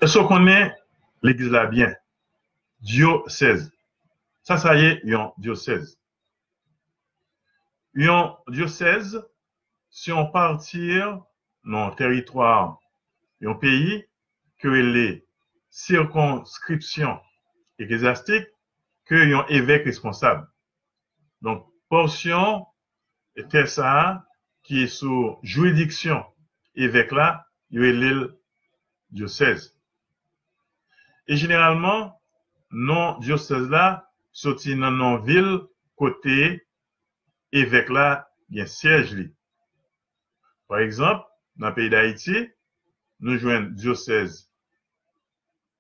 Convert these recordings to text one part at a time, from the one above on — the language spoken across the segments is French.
Est-ce qu'on connaît l'église là bien? Diocèse. Ça y est, un diocèse. Un diocèse, si on partir dans le territoire, un pays, que les circonscriptions ecclésiastiques, que un évêque responsable. Donc, portion était ça qui est sous juridiction évêque là, il y a l'île diocèse. Et généralement, non diocèse là, sorti dans non ville, côté évêque là, il y a un siège li. Par exemple, dans le pays d'Haïti, nous jouons diocèse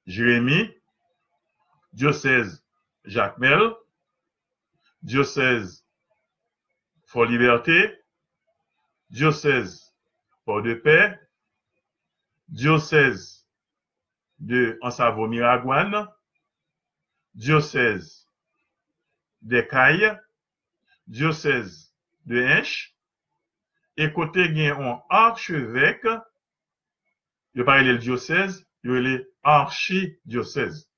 Jérémie, diocèse Jacmel, diocèse Fort Liberté, diocèse Port-de-Paix, diocèse de Ansavo-Miragouane, diocèse des Cailles, diocèse de Hinche, et côté gen un archevêque, il parle le diocèse, il est archidiocèse.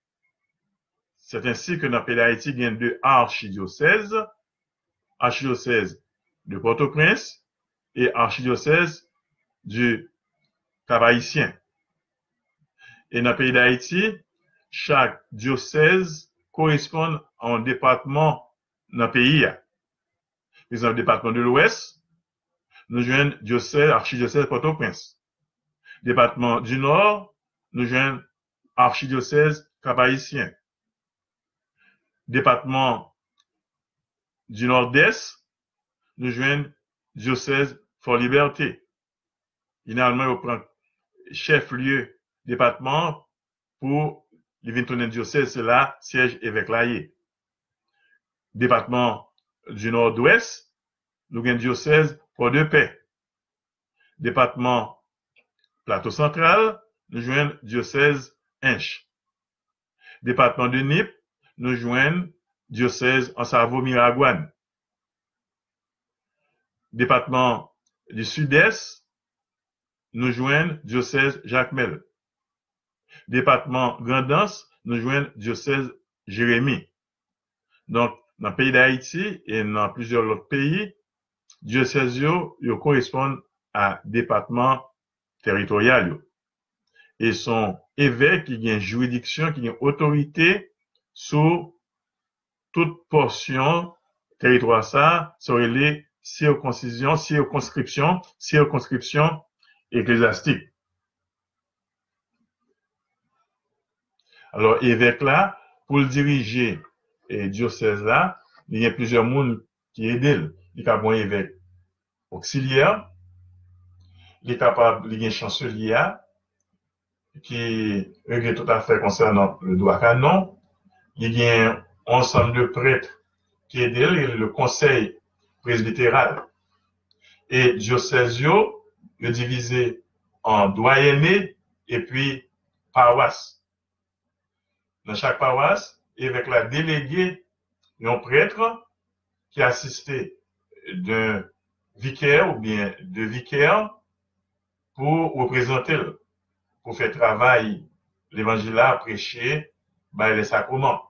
C'est ainsi que dans le pays d'Haïti, il y a deux archidiocèses, archidiocèse de Port-au-Prince et archidiocèse du Cap-Haïtien. Et dans le pays d'Haïti, chaque diocèse correspond à un département dans le pays. Par exemple, le département de l'Ouest, nous avons diocèse, archidiocèse Port-au-Prince. Département du Nord, nous avons archidiocèse Cap-Haïtien. Département du Nord-Est, nous avons diocèse Fort Liberté. Finalement, on prend chef-lieu département pour les 21 diocèses, c'est là, siège évêque laïé. Département du Nord-Ouest, nous avons diocèse Port-de-Paix. Département Plateau central, nous joignons diocèse Hinche. Département de Nip, nous joignons diocèse Ansavo-Miragouane. Département du Sud-Est, nous joignons diocèse Jacmel. Département Grand'Anse, nous joignons diocèse Jérémie. Donc, dans le pays d'Haïti et dans plusieurs autres pays, diocèses correspondent à département territorial. Et son évêque qui a une juridiction, qui a une autorité sur toute portion territoire ça, serait les circonscription ecclésiastique. Alors, évêque là, pour le diriger et diocèse là, il y a plusieurs mondes qui aident. Il y a un évêque auxiliaire, il est capable, il y a un chancelier qui est tout à fait concernant le droit canon. Il y a un ensemble de prêtres qui aident, le conseil presbytéral. Et diocèse est divisé en doyenné et puis paroisse. Dans chaque paroisse, évêque la délégué un prêtre qui assisté d'un vicaire ou bien de vicaires pour représenter, pour faire travail l'évangile à prêcher les sacrements.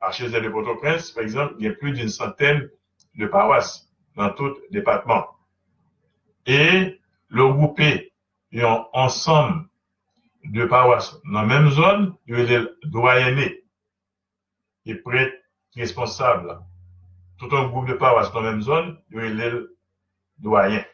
Archidiocèse de Port-au-Prince, par exemple, il y a plus d'une centaine de paroisses dans tout le département. Et le groupé, il y a un ensemble de paroisses dans la même zone, il y a des doyennés et prêtres responsables. Tout un groupe de paroisses dans la même zone, il y a des doyens.